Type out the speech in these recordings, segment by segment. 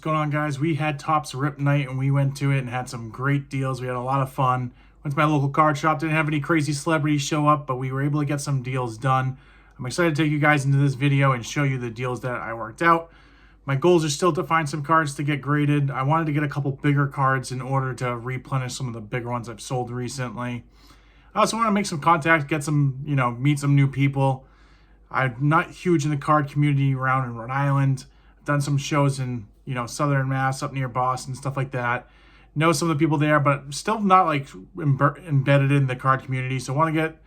going on, guys? We had Topps Rip Night and we went to it and had some great deals. We had a lot of fun. Went to my local card shop. Didn't have any crazy celebrities show up, but we were able to get some deals done. I'm excited to take you guys into this video and show you the deals that I worked out. My goals are still to find some cards to get graded. I wanted to get a couple bigger cards in order to replenish some of the bigger ones I've sold recently. I also want to make some contact, get some, meet some new people. I'm not huge in the card community around in Rhode Island. I've done some shows in, Southern Mass, up near Boston, stuff like that. Know some of the people there, but still not like embedded in the card community. So I want to get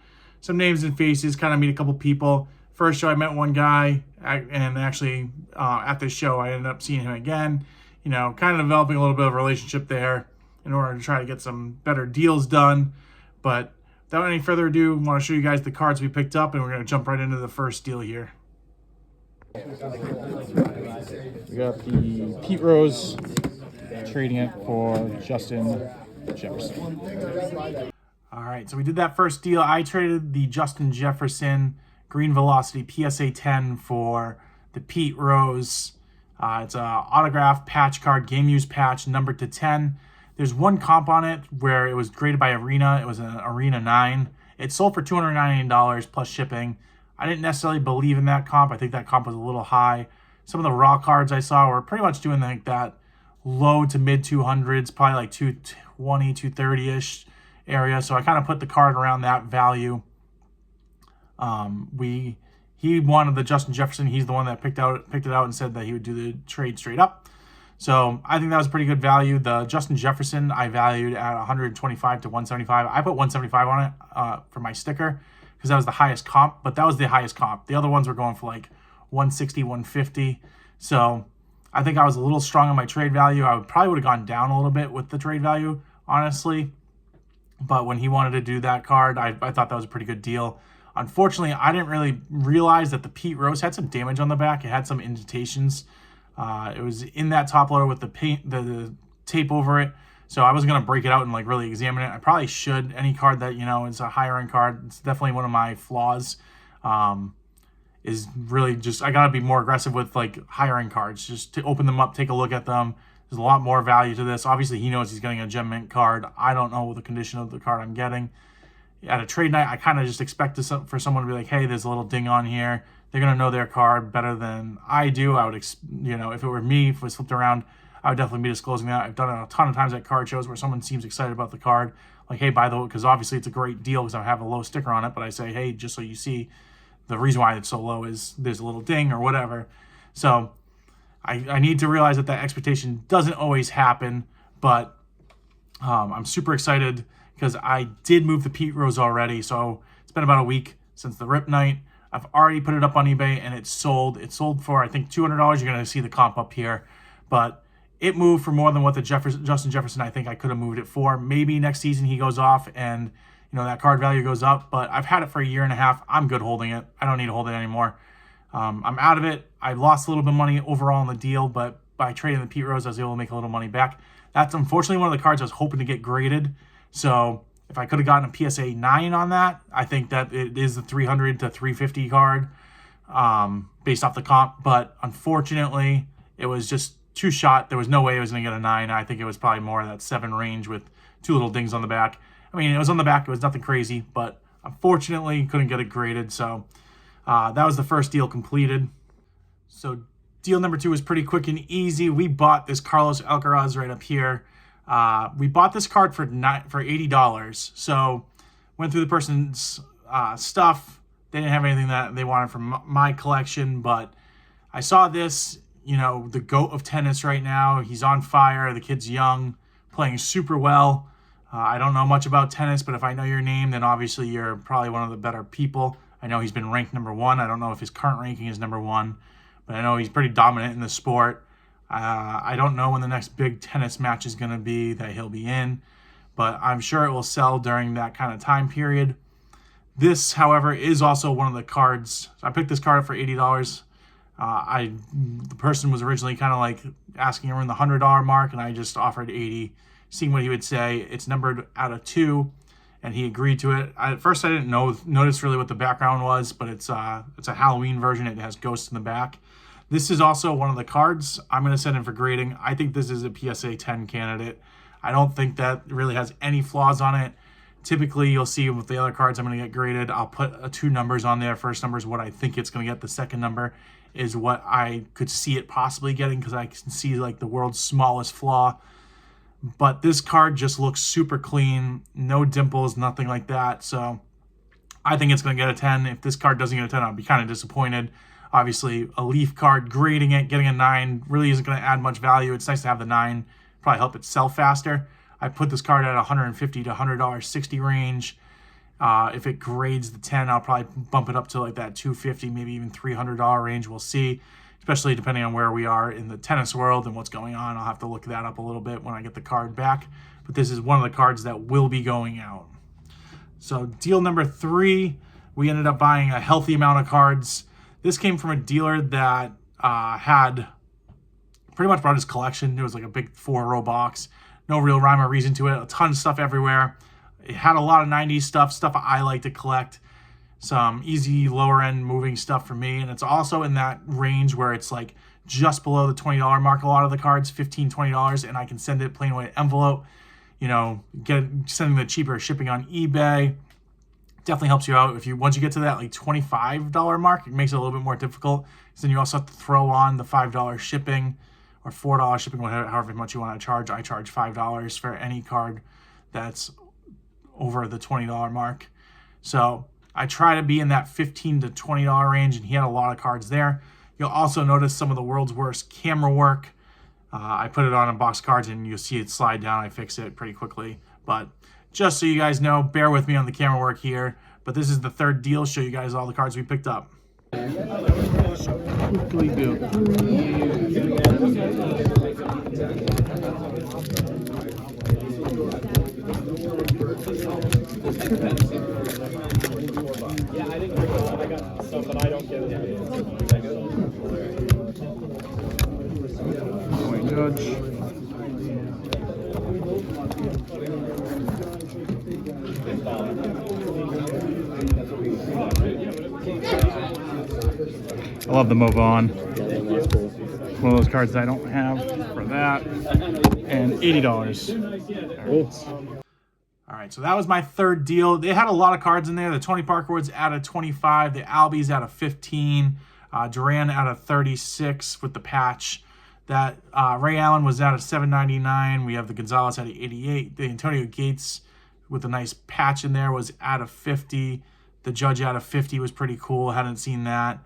some names and faces, kind of meet a couple people. First show, I met one guy, and actually at this show, I ended up seeing him again. Kind of developing a little bit of a relationship there in order to try to get some better deals done. But without any further ado, I want to show you guys the cards we picked up, and we're going to jump right into the first deal here. We got the Pete Rose, trading it for Justin Jefferson. All right, so we did that first deal. I traded the Justin Jefferson Green Velocity PSA 10 for the Pete Rose. It's a autograph patch card, game use patch, numbered to 10. There's one comp on it where it was graded by Arena. It was an Arena 9. It sold for $299 plus shipping. I didn't necessarily believe in that comp. I think that comp was a little high. Some of the raw cards I saw were pretty much doing like that low to mid 200s, probably like 220, 230-ish area. So I kind of put the card around that value. He wanted the Justin Jefferson. He's the one that picked it out and said that he would do the trade straight up. So I think that was pretty good value. The Justin Jefferson I valued at 125 to 175. I put 175 on it for my sticker because that was the highest comp, but that was the highest comp. The other ones were going for like 160, 150. So I think I was a little strong on my trade value. I probably would have gone down a little bit with the trade value, honestly. But when he wanted to do that card, I thought that was a pretty good deal. Unfortunately, I didn't really realize that the Pete Rose had some damage on the back. It had some indentations. It was in that top loader with the paint, the tape over it. So I wasn't going to break it out and like really examine it. I probably should. Any card that, is a higher end card, it's definitely one of my flaws. Is really just, I got to be more aggressive with like higher end cards, just to open them up, take a look at them. There's a lot more value to this. Obviously, he knows he's getting a gem mint card. I don't know the condition of the card I'm getting. At a trade night, I kind of just expect for someone to be like, hey, there's a little ding on here. They're going to know their card better than I do. I would, if it were me, if it was flipped around, I would definitely be disclosing that. I've done it a ton of times at card shows where someone seems excited about the card. Like, hey, by the way, because obviously it's a great deal because I have a low sticker on it, but I say, hey, just so you see, the reason why it's so low is there's a little ding or whatever. So I need to realize that expectation doesn't always happen, but I'm super excited because I did move the Pete Rose already. So it's been about a week since the Rip Night. I've already put it up on eBay and it's sold. It sold for, I think, $200. You're going to see the comp up here. But it moved for more than what the Justin Jefferson I think I could have moved it for. Maybe next season he goes off and, that card value goes up. But I've had it for a year and a half. I'm good holding it. I don't need to hold it anymore. I'm out of it. I lost a little bit of money overall in the deal, but by trading the Pete Rose, I was able to make a little money back. That's unfortunately one of the cards I was hoping to get graded. So if I could have gotten a PSA 9 on that, I think that it is the 300 to 350 card based off the comp. But unfortunately, it was just too shot. There was no way it was going to get a 9. I think it was probably more of that 7 range with 2 little dings on the back. I mean, it was on the back. It was nothing crazy, but unfortunately, couldn't get it graded. So that was the first deal completed. So deal number 2 was pretty quick and easy. We bought this Carlos Alcaraz right up here. We bought this card for $80. So went through the person's stuff. They didn't have anything that they wanted from my collection, but I saw this, the GOAT of tennis right now. He's on fire. The kid's young, playing super well. I don't know much about tennis, but if I know your name, then obviously you're probably one of the better people. I know he's been ranked number 1. I don't know if his current ranking is number 1, but I know he's pretty dominant in the sport. I don't know when the next big tennis match is going to be that he'll be in, but I'm sure it will sell during that kind of time period. This, however, is also one of the cards. I picked this card up for $80. The person was originally kind of like asking around the $100 mark, and I just offered $80, seeing what he would say. It's numbered out of 2, and he agreed to it. At first, I didn't notice really what the background was, but it's a Halloween version. It has ghosts in the back. This is also one of the cards I'm going to send in for grading. I think this is a PSA 10 candidate. I don't think that really has any flaws on it. Typically, you'll see with the other cards I'm going to get graded, I'll put 2 numbers on there. First number is what I think it's going to get. The second number is what I could see it possibly getting, because I can see like the world's smallest flaw. But this card just looks super clean. No dimples, nothing like that. So I think it's going to get a 10. If this card doesn't get a 10, I'll be kind of disappointed. Obviously, a Leaf card, grading it, getting a 9 really isn't going to add much value. It's nice to have the 9. Probably help it sell faster. I put this card at $150 to $100.60 range. If it grades the 10, I'll probably bump it up to like that $250, maybe even $300 range. We'll see, especially depending on where we are in the tennis world and what's going on. I'll have to look that up a little bit when I get the card back. But this is one of the cards that will be going out. So deal number 3, we ended up buying a healthy amount of cards. This came from a dealer that had pretty much brought his collection. It was like a big 4-row box. No real rhyme or reason to it. A ton of stuff everywhere. It had a lot of 90s stuff I like to collect. Some easy lower end moving stuff for me. And it's also in that range where it's like just below the $20 mark. A lot of the cards, $15, $20, and I can send it plain white envelope. You know, sending the cheaper shipping on eBay. Definitely helps you out. If you once you get to that like $25 mark, it makes it a little bit more difficult. So then you also have to throw on the $5 shipping or $4 shipping, however much you want to charge. I charge $5 for any card that's over the $20 mark. So I try to be in that $15 to $20 range, and he had a lot of cards there. You'll also notice some of the world's worst camera work. I put it on a box of cards, and you'll see it slide down. I fix it pretty quickly. But just so you guys know, bear with me on the camera work here. But this is the 3rd deal. Show you guys all the cards we picked up. Quickly do. Yeah, I think I got stuff that I don't get it. Judge. I love the Move On. One of those cards I don't have for that. And $80. All right, so that was my 3rd deal. They had a lot of cards in there. The Tony Parker was out of 25. The Albies out of 15. Duran out of 36 with the patch. That Ray Allen was out of $7.99. We have the Gonzalez out of 88. The Antonio Gates with a nice patch in there was out of 50. The Judge out of 50 was pretty cool. Hadn't seen that.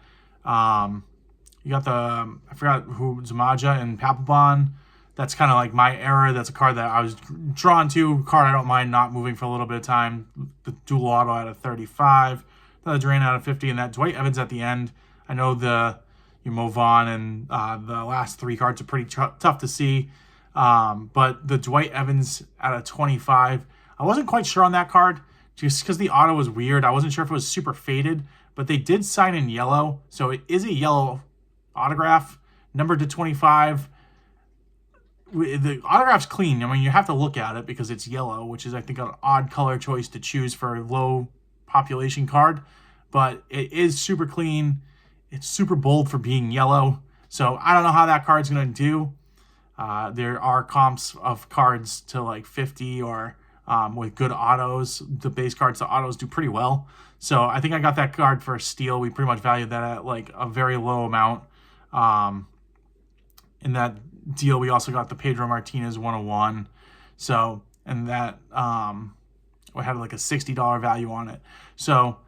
You got the, I forgot who, Zamaja and Papelbon. That's kind of like my era. That's a card that I was drawn to. A card I don't mind not moving for a little bit of time. The Dual Auto out of 35. Another Duran out of 50. And that Dwight Evans at the end. I know the Mo Vaughn and the last 3 cards are pretty tough to see. But the Dwight Evans out of 25. I wasn't quite sure on that card just because the auto was weird. I wasn't sure if it was super faded. But they did sign in yellow. So it is a yellow autograph. Numbered to 25. The autograph's clean. I mean, you have to look at it because it's yellow, which is, I think, an odd color choice to choose for a low population card. But it is super clean. It's super bold for being yellow. So I don't know how that card's going to do. There are comps of cards to like 50 or with good autos. The base cards to autos do pretty well. So I think I got that card for a steal. We pretty much valued that at like a very low amount. In that deal, we also got the Pedro Martinez 101. So, and that we had like a $60 value on it. So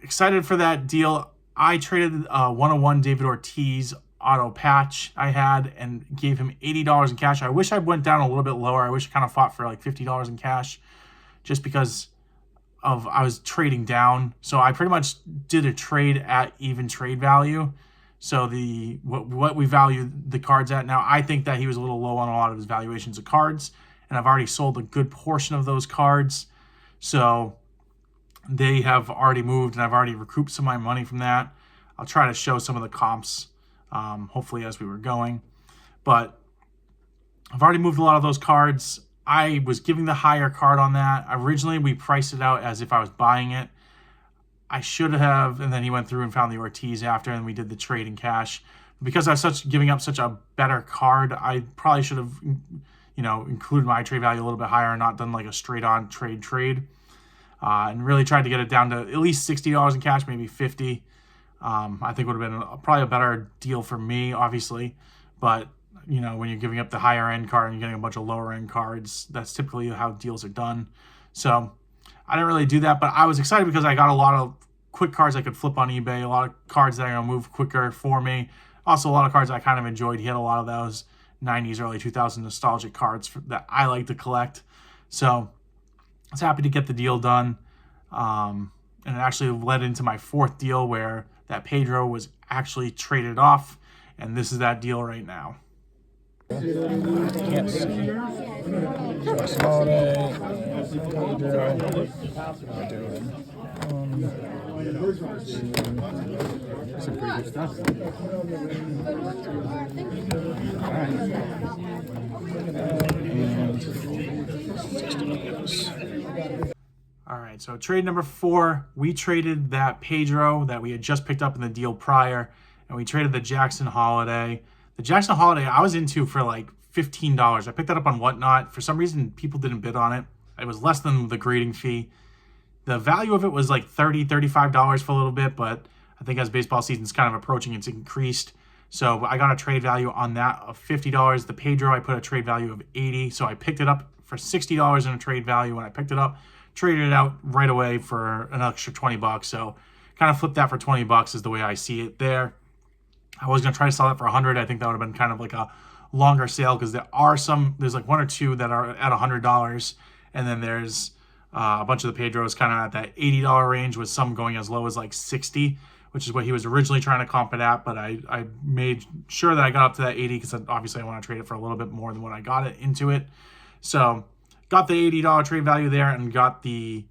excited for that deal. I traded 101 David Ortiz auto patch I had and gave him $80 in cash. I wish I went down a little bit lower. I wish I kind of fought for like $50 in cash just because of I was trading down. So I pretty much did a trade at even trade value. So the what we value the cards at now, I think that he was a little low on a lot of his valuations of cards, and I've already sold a good portion of those cards. So they have already moved, and I've already recouped some of my money from that. I'll try to show some of the comps, hopefully as we were going. But I've already moved a lot of those cards. I was giving the higher card on that. Originally, we priced it out as if I was buying it. I should have, and then he went through and found the Ortiz after, and we did the trade in cash. Because I was giving up such a better card, I probably should have, included my trade value a little bit higher and not done like a straight on trade. And really tried to get it down to at least $60 in cash, maybe $50. I think would have been probably a better deal for me, obviously. But, when you're giving up the higher end card and you're getting a bunch of lower end cards, that's typically how deals are done. So I didn't really do that, but I was excited because I got a lot of quick cards I could flip on eBay, a lot of cards that are going to move quicker for me. Also, a lot of cards I kind of enjoyed. He had a lot of those 90s, early 2000s nostalgic cards that I like to collect. So I was happy to get the deal done. And it actually led into my fourth deal where that Pedro was actually traded off. And this is that deal right now. Yes. Josh Holiday, Pedro. Some pretty good stuff. All right. And $60. All right, so trade number 4, we traded that Pedro that we had just picked up in the deal prior, and we traded the Jackson Holiday. The Jackson Holiday I was into for like $15. I picked that up on Whatnot. For some reason, people didn't bid on it. It was less than the grading fee. The value of it was like $30, $35 for a little bit, but I think as baseball season's kind of approaching, it's increased. So I got a trade value on that of $50. The Pedro, I put a trade value of $80. So I picked it up for $60 in a trade value when I picked it up. Traded it out right away for an extra $20. So kind of flipped that for $20 is the way I see it there. I was going to try to sell it for $100. I think that would have been kind of like a longer sale because there's like one or two that are at $100. And then there's a bunch of the Pedros kind of at that $80 range with some going as low as like $60, which is what he was originally trying to comp it at. But I made sure that I got up to that $80 because obviously I want to trade it for a little bit more than what I got it into it. So got the $80 trade value there and got the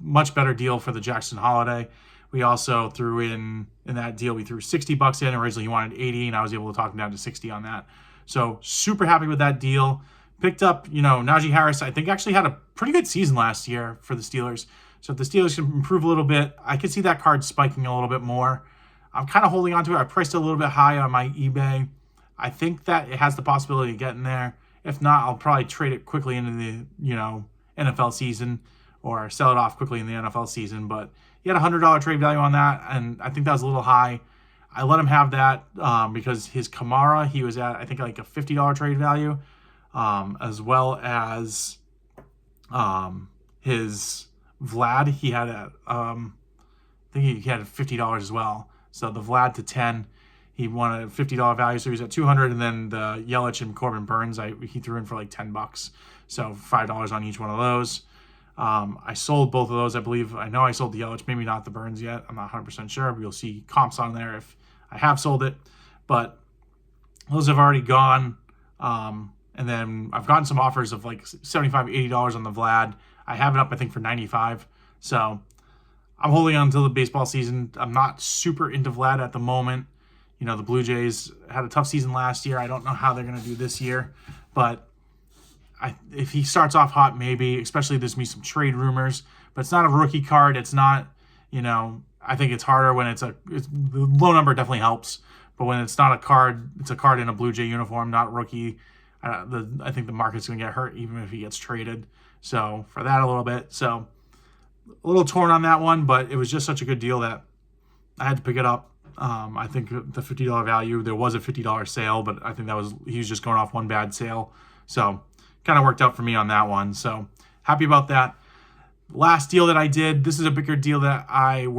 much better deal for the Jackson Holiday. We also threw in that deal, we threw $60 in. Originally he wanted 80 and I was able to talk him down to 60 on that. So super happy with that deal. Picked up, Najee Harris, I think actually had a pretty good season last year for the Steelers. So if the Steelers can improve a little bit, I could see that card spiking a little bit more. I'm kind of holding on to it. I priced it a little bit high on my eBay. I think that it has the possibility of getting there. If not, I'll probably trade it quickly into the, NFL season or sell it off quickly in the NFL season. But he had a $100 trade value on that, and I think that was a little high. I let him have that because his Kamara, he was at, I think, like a $50 trade value, as well as his Vlad. He had I think he had $50 as well. So the Vlad to 10, he wanted a $50 value, so he was at $200, and then the Yelich and Corbin Burns, he threw in for like $10. So $5 on each one of those. I sold both of those, I believe. I know I sold the Yelich, maybe not the Burns yet. I'm not 100% sure, but you'll see comps on there if I have sold it. But those have already gone. And then I've gotten some offers of like $75, $80 on the Vlad. I have it up, I think, for $95. So I'm holding on until the baseball season. I'm not super into Vlad at the moment. The Blue Jays had a tough season last year. I don't know how they're going to do this year. But if he starts off hot, maybe, especially there's me some trade rumors. But it's not a rookie card. It's not, I think it's harder when the low number definitely helps. But when it's not a card, it's a card in a Blue Jay uniform, not rookie. I think the market's going to get hurt even if he gets traded. So for that a little bit. So a little torn on that one, but it was just such a good deal that I had to pick it up. I think the $50 value, there was a $50 sale, but I think he was just going off one bad sale. So kind of worked out for me on that one. So happy about that. Last deal that I did, this is a bigger deal that I've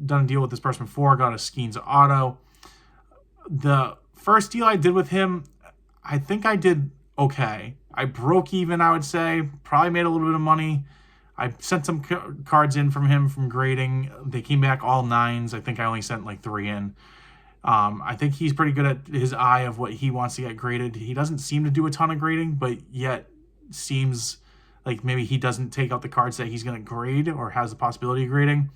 done a deal with this person before, got a Skeens auto. The first deal I did with him, I think I did okay. I broke even, I would say. Probably made a little bit of money. I sent some cards in from him from grading. They came back all 9s. I think I only sent like 3 in. I think he's pretty good at his eye of what he wants to get graded. He doesn't seem to do a ton of grading, but yet seems like maybe he doesn't take out the cards that he's going to grade or has the possibility of grading.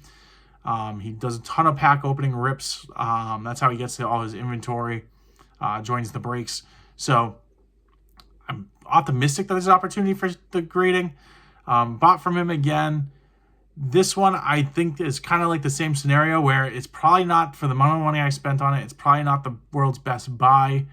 He does a ton of pack opening rips. That's how he gets to all his inventory, joins the breaks. So I'm optimistic that there's an opportunity for the grading. Bought from him again. This one I think is kind of like the same scenario where it's probably not, for the amount of money I spent on it, it's probably not the world's best buy.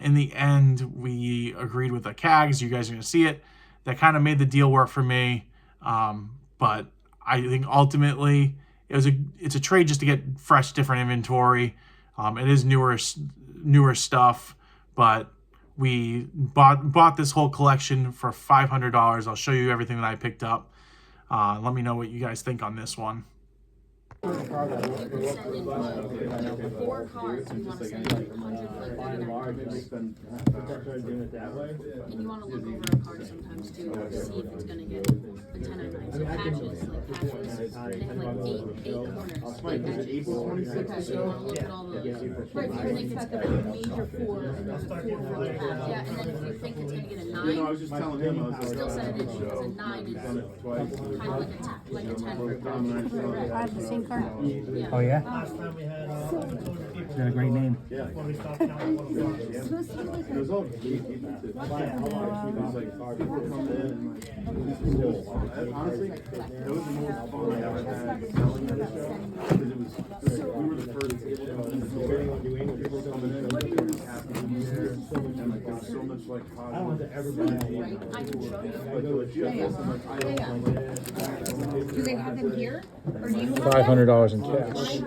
In the end, we agreed with the CAGs. You guys are going to see it. That kind of made the deal work for me. But I think ultimately it's a trade just to get fresh, different inventory. It is newer stuff, but we bought this whole collection for $500. I'll show you everything that I picked up. Let me know what you guys think on this one. You send in 4 cards, you want to send in 100 for and you want to look over a card sometimes too to see if it's going to get a 10 out of 9. So patches, they have like 8 corners. Like patches. Okay, so you want to look at all the, right, if you think it's going to be a major 4 and there's a 4 from the patch. Yeah, and then if you think it's going to get a 9, I was just telling him, I was still send it in because a 9 is kind of like a 10 for a card. I have the same card. Yeah. Oh yeah? Got a great name. It was all deep. It was like people come in and honestly, it was the most fun I ever had selling at a show because it was we were the first people coming in, people coming in, and they were just happy to be there, and like there's so much like positive. I can show you. Do they have them here? Or do you have $500 in cash.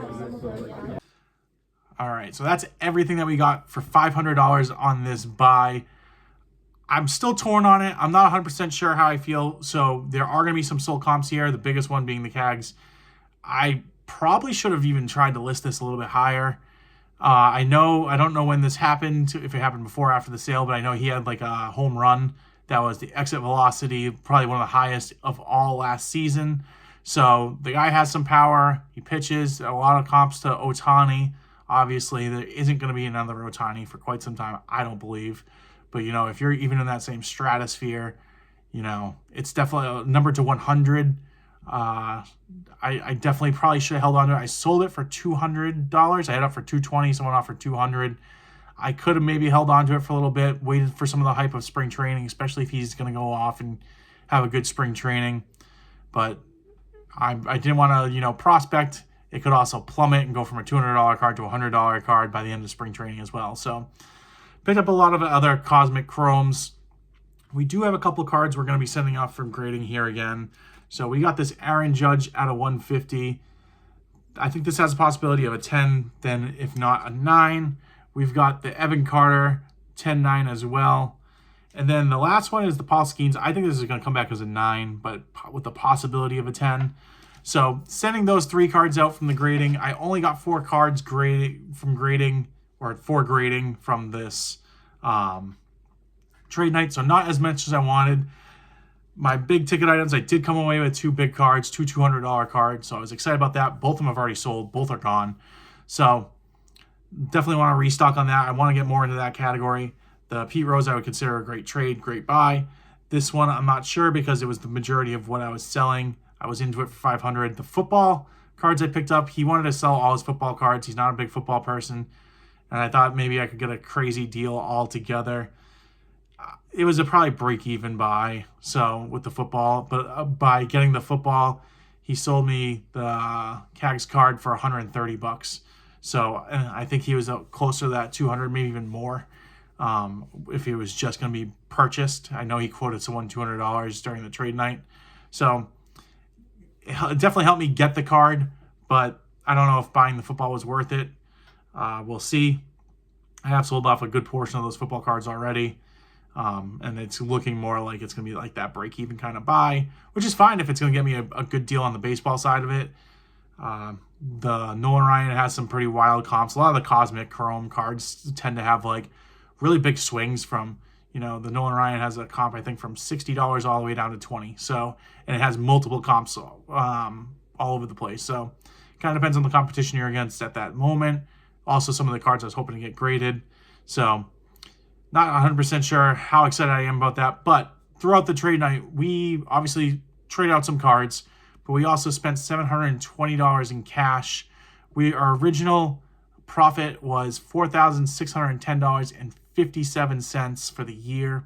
All right, so that's everything that we got for $500 on this buy. I'm still torn on it. I'm not 100% sure how I feel. So there are going to be some sold comps here, the biggest one being the CAGs. I probably should have even tried to list this a little bit higher. I don't know when this happened, if it happened before or after the sale, but I know he had like a home run that was the exit velocity, probably one of the highest of all last season. So the guy has some power. He pitches a lot of comps to Ohtani. Obviously, there isn't going to be another Ohtani for quite some time, I don't believe. But, you know, if you're even in that same stratosphere, you know, it's definitely a number to 100. I definitely probably should have held on to it. I sold it for $200. I had it up for $220. Someone offered $200. I could have maybe held on to it for a little bit, waited for some of the hype of spring training, especially if he's going to go off and have a good spring training. But I didn't want to, you know, prospect. It could also plummet and go from a $200 card to a $100 card by the end of spring training as well. So picked up a lot of other Cosmic Chromes. We do have a couple cards we're going to be sending off from grading here again. So we got this Aaron Judge out of 150. I think this has a possibility of a 10, then if not a 9. We've got the Evan Carter 10-9 as well. And then the last one is the Paul Skeens. I think this is going to come back as a 9, but with the possibility of a 10. So sending those 3 cards out from the grading, I only got 4 cards from grading from this trade night. So not as much as I wanted. My big ticket items, I did come away with 2 big cards, 2 $200 cards. So I was excited about that. Both of them have already sold. Both are gone. So definitely want to restock on that. I want to get more into that category. The Pete Rose I would consider a great trade, great buy. This one I'm not sure because it was the majority of what I was selling. I was into it for $500. The football cards I picked up, he wanted to sell all his football cards. He's not a big football person. And I thought maybe I could get a crazy deal altogether. It was a probably break-even buy, so with the football. But by getting the football, he sold me the CAGS card for $130. So I think he was closer to that 200, maybe even more, if it was just going to be purchased. I know he quoted someone $200 during the trade night. So it definitely helped me get the card, but I don't know if buying the football was worth it. We'll see. I have sold off a good portion of those football cards already. And it's looking more like it's going to be like that break-even kind of buy, which is fine if it's going to get me a good deal on the baseball side of it. The Nolan Ryan has some pretty wild comps. A lot of the Cosmic Chrome cards tend to have like really big swings from, you know, the Nolan Ryan has a comp, I think, from $60 all the way down to $20. So, and it has multiple comps all over the place. So kind of depends on the competition you're against at that moment. Also, some of the cards I was hoping to get graded. So not 100% sure how excited I am about that. But throughout the trade night, we obviously traded out some cards, but we also spent $720 in cash. Our original profit was $4,610.57 for the year,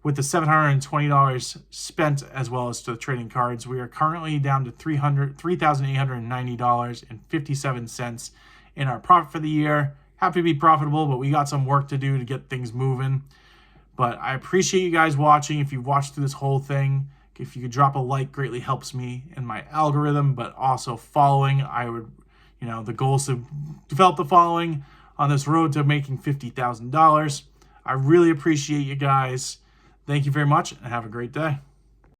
with the $720 spent as well as to the trading cards, we are currently down to $3,890.57 in our profit for the year. Happy to be profitable, but we got some work to do to get things moving. But I appreciate you guys watching. If you've watched through this whole thing, if you could drop a like, greatly helps me in my algorithm, but also following. I would, the goal is to develop the following on this road to making $50,000. I really appreciate you guys. Thank you very much and have a great day.